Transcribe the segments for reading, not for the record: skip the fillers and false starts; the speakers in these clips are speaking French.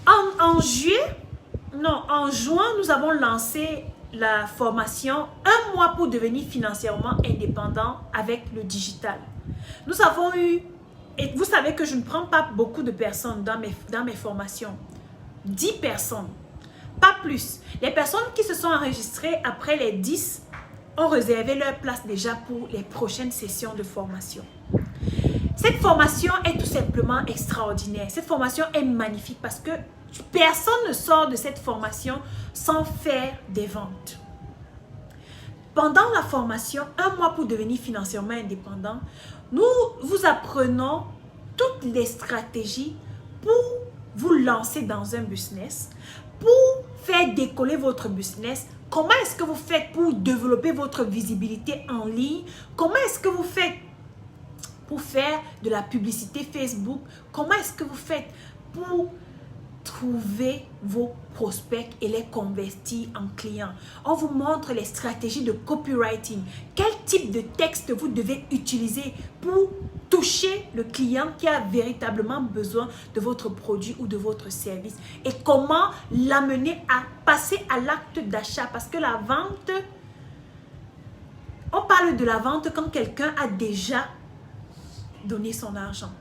En juin, nous avons lancé la formation Un mois pour devenir financièrement indépendant avec le digital. Nous avons eu, et vous savez que je ne prends pas beaucoup de personnes dans mes formations. 10 personnes, pas plus. Les personnes qui se sont enregistrées après les 10 ont réservé leur place déjà pour les prochaines sessions de formation. Cette formation est tout simplement extraordinaire. Cette formation est magnifique parce que personne ne sort de cette formation sans faire des ventes. Pendant la formation, Un mois pour devenir financièrement indépendant, nous vous apprenons toutes les stratégies pour vous lancer dans un business, pour faire décoller votre business. Comment est-ce que vous faites pour développer votre visibilité en ligne? Comment est-ce que vous faites pour faire de la publicité Facebook? Comment est-ce que vous faites pour trouver vos prospects et les convertir en clients? On vous montre les stratégies de copywriting. Quel type de texte vous devez utiliser pour toucher le client qui a véritablement besoin de votre produit ou de votre service? Et comment l'amener à passer à l'acte d'achat? Parce que la vente, on parle de la vente quand quelqu'un a déjà donné son argent.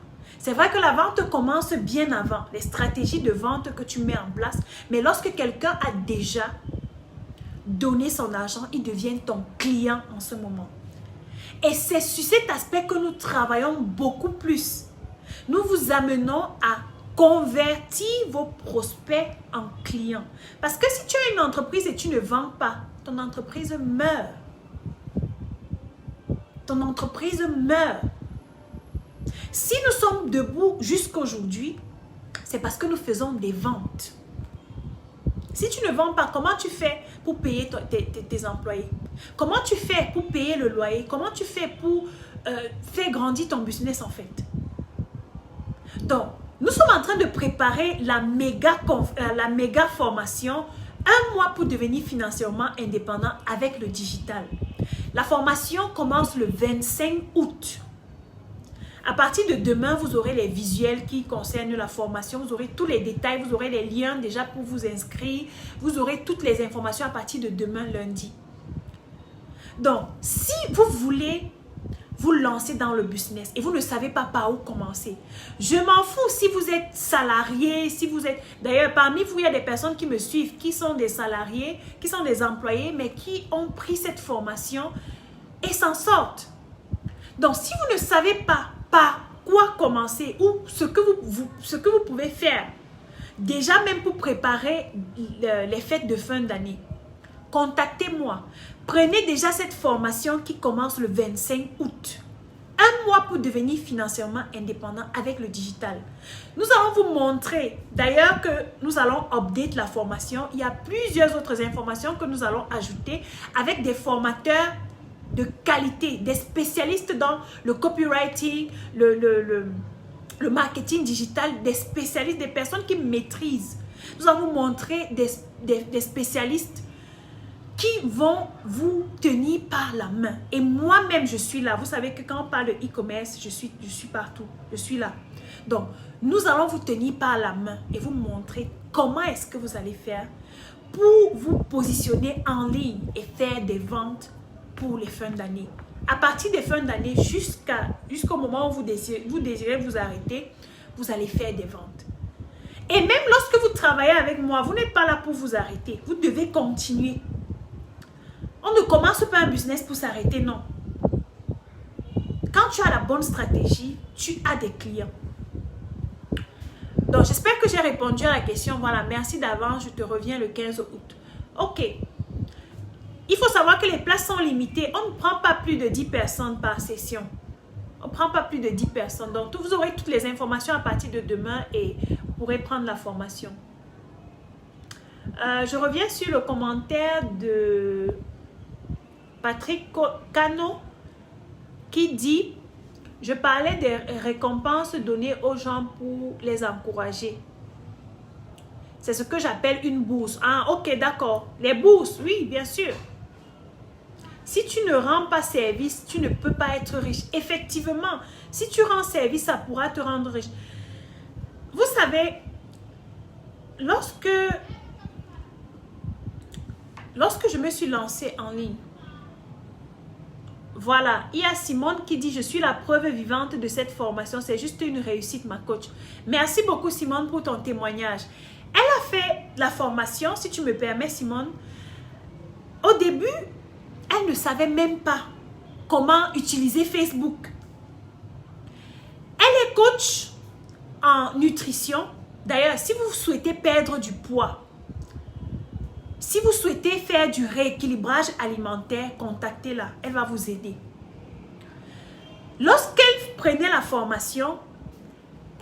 C'est vrai que la vente commence bien avant, les stratégies de vente que tu mets en place. Mais lorsque quelqu'un a déjà donné son argent, il devient ton client en ce moment. Et c'est sur cet aspect que nous travaillons beaucoup plus. Nous vous amenons à convertir vos prospects en clients. Parce que si tu as une entreprise et tu ne vends pas, ton entreprise meurt. Ton entreprise meurt. Si nous sommes debout jusqu'aujourd'hui, c'est parce que nous faisons des ventes. Si tu ne vends pas, comment tu fais pour payer tes employés? Comment tu fais pour payer le loyer? Comment tu fais pour faire grandir ton business en fait? Donc, nous sommes en train de préparer la méga formation Un mois pour devenir financièrement indépendant avec le digital. La formation commence le 25 août. À partir de demain, vous aurez les visuels qui concernent la formation. Vous aurez tous les détails, vous aurez les liens déjà pour vous inscrire. Vous aurez toutes les informations à partir de demain, lundi. Donc, si vous voulez vous lancer dans le business et vous ne savez pas par où commencer, je m'en fous si vous êtes salarié, si vous êtes... D'ailleurs, parmi vous, il y a des personnes qui me suivent, qui sont des salariés, qui sont des employés, mais qui ont pris cette formation et s'en sortent. Donc, si vous ne savez pas par quoi commencer ou ce que vous pouvez faire, déjà même pour préparer les fêtes de fin d'année, contactez-moi. Prenez déjà cette formation qui commence le 25 août. Un mois pour devenir financièrement indépendant avec le digital. Nous allons vous montrer, d'ailleurs que nous allons update la formation. Il y a plusieurs autres informations que nous allons ajouter avec des formateurs de qualité, des spécialistes dans le copywriting, le marketing digital, des spécialistes, des personnes qui maîtrisent. Nous allons vous montrer des spécialistes qui vont vous tenir par la main. Et moi-même, je suis là. Vous savez que quand on parle de e-commerce, je suis partout. Je suis là. Donc, nous allons vous tenir par la main et vous montrer comment est-ce que vous allez faire pour vous positionner en ligne et faire des ventes pour les fins d'année. À partir des fins d'année jusqu'au moment où vous désirez vous arrêter, vous allez faire des ventes. Et même lorsque vous travaillez avec moi, vous n'êtes pas là pour vous arrêter. Vous devez continuer. On ne commence pas un business pour s'arrêter, non. Quand tu as la bonne stratégie, tu as des clients. Donc, j'espère que j'ai répondu à la question. Voilà, merci d'avance. Je te reviens le 15 août. Ok. Il faut savoir que les places sont limitées. On ne prend pas plus de 10 personnes par session. On ne prend pas plus de 10 personnes. Donc, vous aurez toutes les informations à partir de demain et vous pourrez prendre la formation. Je reviens sur le commentaire de Patrick Cano qui dit « Je parlais des récompenses données aux gens pour les encourager. C'est ce que j'appelle une bourse. » Ah, ok, d'accord. Les bourses, oui, bien sûr. Si tu ne rends pas service, tu ne peux pas être riche. Effectivement, si tu rends service, ça pourra te rendre riche. Vous savez, lorsque je me suis lancée en ligne, voilà, il y a Simone qui dit « Je suis la preuve vivante de cette formation. C'est juste une réussite, ma coach. » Merci beaucoup, Simone, pour ton témoignage. Elle a fait la formation, si tu me permets, Simone. Au début, elle ne savait même pas comment utiliser Facebook. Elle est coach en nutrition. D'ailleurs, si vous souhaitez perdre du poids, si vous souhaitez faire du rééquilibrage alimentaire, contactez-la. Elle va vous aider. Lorsqu'elle prenait la formation,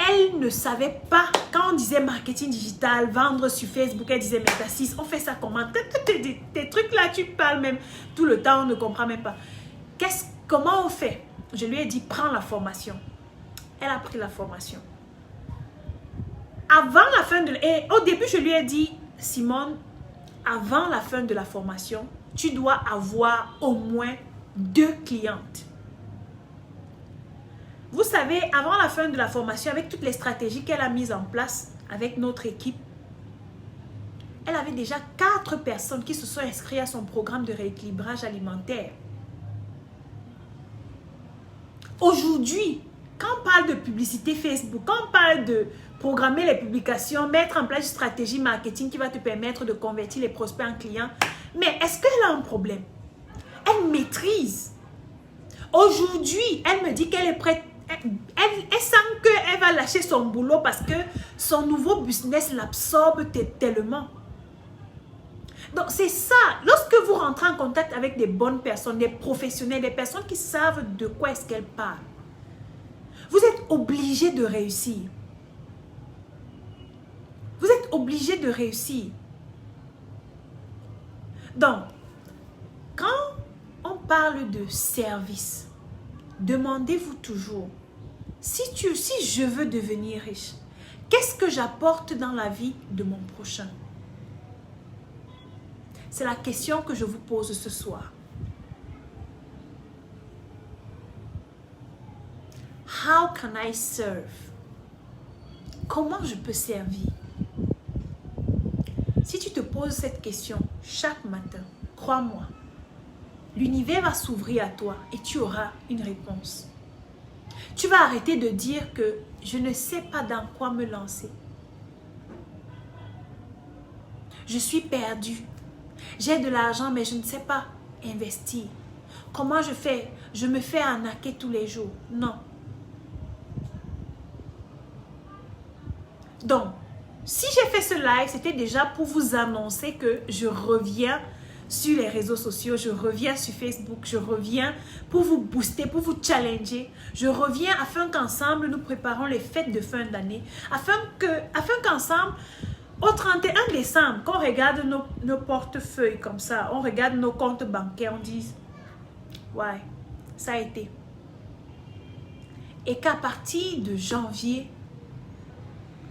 elle ne savait pas, quand on disait marketing digital, vendre sur Facebook, elle disait Metasis, on fait ça comment? Tes trucs là, tu parles même tout le temps, on ne comprend même pas. Comment on fait? Je lui ai dit, prends la formation. Elle a pris la formation. Avant la fin et au début, je lui ai dit, Simone, avant la fin de la formation, tu dois avoir au moins 2 clientes. Vous savez, avant la fin de la formation, avec toutes les stratégies qu'elle a mises en place avec notre équipe, elle avait déjà 4 personnes qui se sont inscrites à son programme de rééquilibrage alimentaire. Aujourd'hui, quand on parle de publicité Facebook, quand on parle de programmer les publications, mettre en place une stratégie marketing qui va te permettre de convertir les prospects en clients, mais est-ce qu'elle a un problème? Elle maîtrise. Aujourd'hui, elle me dit qu'elle est prête. Elle sent qu'elle va lâcher son boulot parce que son nouveau business l'absorbe tellement. Donc, c'est ça. Lorsque vous rentrez en contact avec des bonnes personnes, des professionnels, des personnes qui savent de quoi est-ce qu'elles parlent, vous êtes obligé de réussir. Vous êtes obligé de réussir. Donc, quand on parle de service, demandez-vous toujours, si je veux devenir riche, qu'est-ce que j'apporte dans la vie de mon prochain? C'est la question que je vous pose ce soir. How can I serve? Comment je peux servir? Si tu te poses cette question chaque matin, crois-moi, l'univers va s'ouvrir à toi et tu auras une réponse. Tu vas arrêter de dire que je ne sais pas dans quoi me lancer. Je suis perdue. J'ai de l'argent mais je ne sais pas investir. Comment je fais? Je me fais arnaquer tous les jours. Non. Donc, si j'ai fait ce live, c'était déjà pour vous annoncer que je reviens sur les réseaux sociaux, je reviens sur Facebook, je reviens pour vous booster, pour vous challenger. Je reviens afin qu'ensemble, nous préparons les fêtes de fin d'année, afin qu'ensemble, au 31 décembre, quand on regarde nos portefeuilles comme ça, on regarde nos comptes bancaires, on dit, ouais, ça a été. Et qu'à partir de janvier,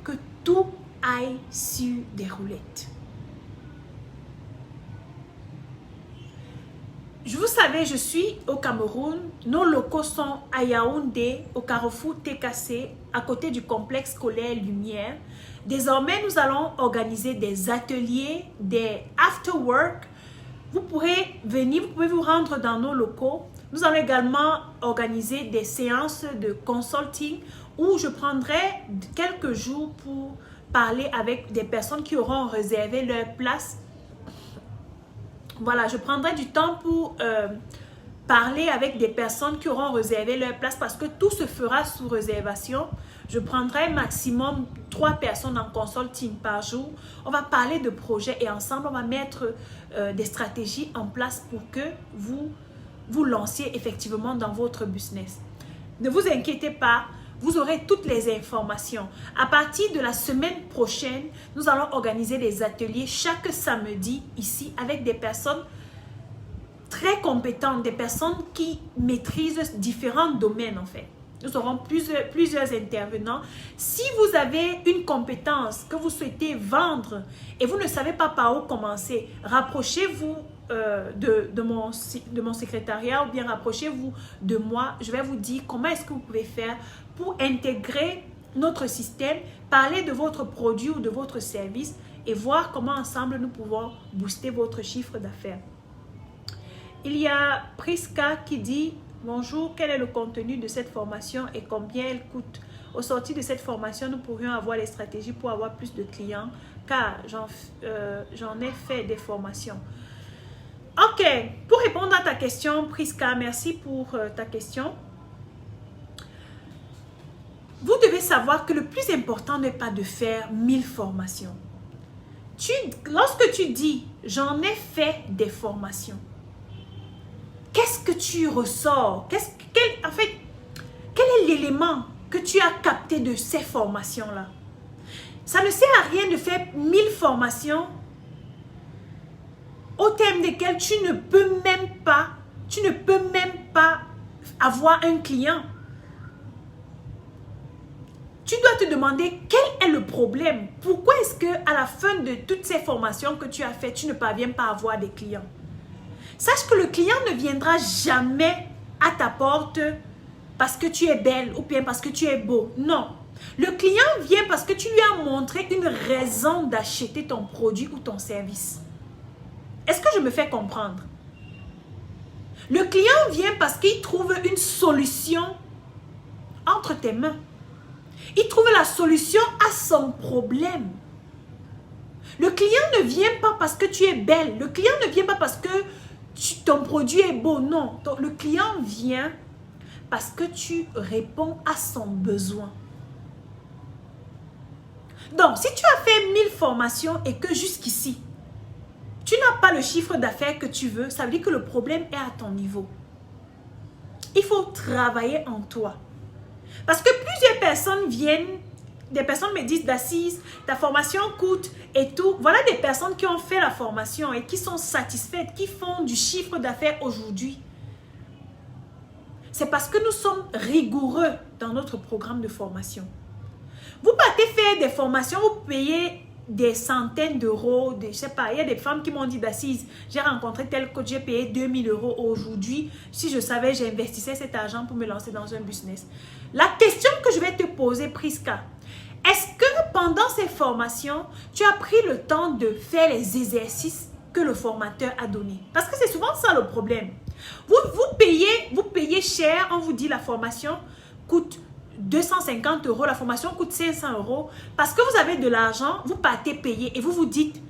que tout aille sur des roulettes. Vous savez, je suis au Cameroun. Nos locaux sont à Yaoundé, au Carrefour TKC, à côté du complexe scolaire Lumière. Désormais, nous allons organiser des ateliers, des after-work. Vous pourrez venir, vous pouvez vous rendre dans nos locaux. Nous allons également organiser des séances de consulting où je prendrai quelques jours pour parler avec des personnes qui auront réservé leur place. Voilà, je prendrai du temps pour parler avec des personnes qui auront réservé leur place parce que tout se fera sous réservation. Je prendrai maximum 3 personnes en consulting par jour. On va parler de projets et ensemble, on va mettre des stratégies en place pour que vous lanciez effectivement dans votre business. Ne vous inquiétez pas. Vous aurez toutes les informations. À partir de la semaine prochaine, nous allons organiser des ateliers chaque samedi ici avec des personnes très compétentes, des personnes qui maîtrisent différents domaines en fait. Nous aurons plusieurs intervenants. Si vous avez une compétence que vous souhaitez vendre et vous ne savez pas par où commencer, rapprochez-vous de mon secrétariat ou bien rapprochez-vous de moi. Je vais vous dire comment est-ce que vous pouvez faire pour intégrer notre système, parler de votre produit ou de votre service et voir comment ensemble nous pouvons booster votre chiffre d'affaires. Il y a Priska qui dit « Bonjour, quel est le contenu de cette formation et combien elle coûte? Au sorti de cette formation, nous pourrions avoir les stratégies pour avoir plus de clients car j'en ai fait des formations. » Ok, pour répondre à ta question, Priska, merci pour ta question. Vous devez savoir que le plus important n'est pas de faire 1000 formations. Lorsque tu dis « j'en ai fait des formations », qu'est-ce que tu ressors? En fait, quel est l'élément que tu as capté de ces formations-là? Ça ne sert à rien de faire 1000 formations au terme desquelles tu ne peux même pas avoir un client. Tu dois te demander quel est le problème. Pourquoi est-ce qu'à la fin de toutes ces formations que tu as faites, tu ne parviens pas à avoir des clients? Sache que le client ne viendra jamais à ta porte parce que tu es belle ou bien parce que tu es beau. Non. Le client vient parce que tu lui as montré une raison d'acheter ton produit ou ton service. Est-ce que je me fais comprendre? Le client vient parce qu'il trouve une solution entre tes mains. Il trouve la solution à son problème. Le client ne vient pas parce que tu es belle. Le client ne vient pas parce que ton produit est beau. Non. Le client vient parce que tu réponds à son besoin. Donc, si tu as fait 1000 formations et que jusqu'ici, tu n'as pas le chiffre d'affaires que tu veux, ça veut dire que le problème est à ton niveau. Il faut travailler en toi. Parce que plusieurs personnes viennent, des personnes me disent d'Assise, ta formation coûte et tout. Voilà des personnes qui ont fait la formation et qui sont satisfaites, qui font du chiffre d'affaires aujourd'hui. C'est parce que nous sommes rigoureux dans notre programme de formation. Vous partez faire des formations, vous payez des centaines d'euros, je sais pas, il y a des femmes qui m'ont dit d'Assise, j'ai rencontré tel coach, j'ai payé 2000 euros aujourd'hui. Si je savais, j'investissais cet argent pour me lancer dans un business. La question que je vais te poser, Priska, est-ce que pendant ces formations, tu as pris le temps de faire les exercices que le formateur a donnés? Parce que c'est souvent ça le problème. Vous payez cher, on vous dit la formation coûte 250 euros, la formation coûte 500 euros. Parce que vous avez de l'argent, vous partez payer et vous vous dites,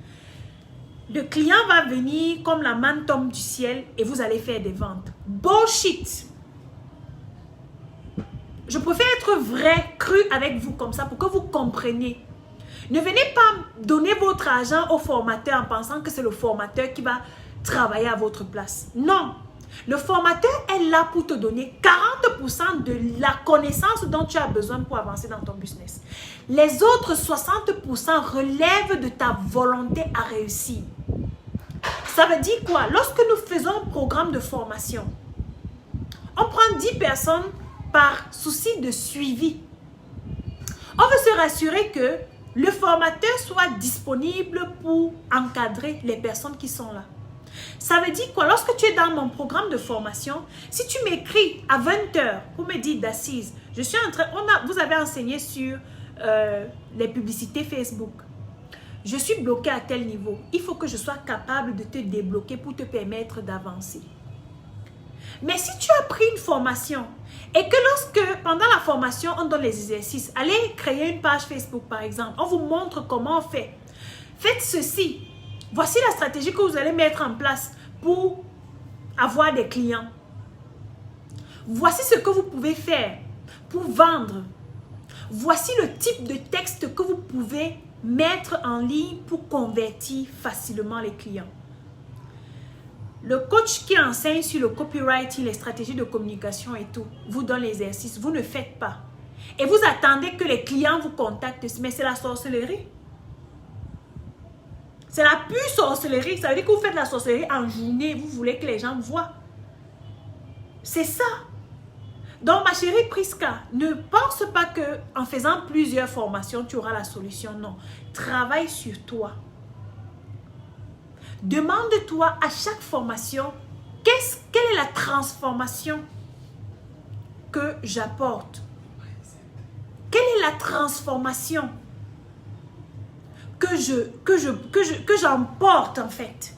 le client va venir comme la manne tombe du ciel et vous allez faire des ventes. Bullshit! Je préfère être vrai, cru avec vous comme ça pour que vous compreniez. Ne venez pas donner votre argent au formateur en pensant que c'est le formateur qui va travailler à votre place. Non! Le formateur est là pour te donner 40% de la connaissance dont tu as besoin pour avancer dans ton business. Les autres 60% relèvent de ta volonté à réussir. Ça veut dire quoi? Lorsque nous faisons un programme de formation, on prend 10 personnes par souci de suivi. On veut se rassurer que le formateur soit disponible pour encadrer les personnes qui sont là. Ça veut dire quoi? Lorsque tu es dans mon programme de formation, si tu m'écris à 20 h pour me dire d'Assise, je suis en train, vous avez enseigné sur les publicités Facebook. Je suis bloqué à tel niveau. Il faut que je sois capable de te débloquer pour te permettre d'avancer. Mais si tu as pris une formation et que lorsque, pendant la formation, on donne les exercices, allez créer une page Facebook par exemple, on vous montre comment on fait. Faites ceci. Voici la stratégie que vous allez mettre en place pour avoir des clients. Voici ce que vous pouvez faire pour vendre. Voici le type de texte que vous pouvez mettre en ligne pour convertir facilement les clients. Le coach qui enseigne sur le copywriting, les stratégies de communication et tout, vous donne l'exercice, vous ne faites pas. Et vous attendez que les clients vous contactent, mais c'est la sorcellerie. C'est la pure sorcellerie. Ça veut dire que vous faites la sorcellerie en journée. Vous voulez que les gens voient. C'est ça. Donc, ma chérie Priska, ne pense pas qu'en faisant plusieurs formations, tu auras la solution. Non. Travaille sur toi. Demande-toi à chaque formation, quelle est la transformation que j'apporte? Quelle est la transformation que j'emporte en fait.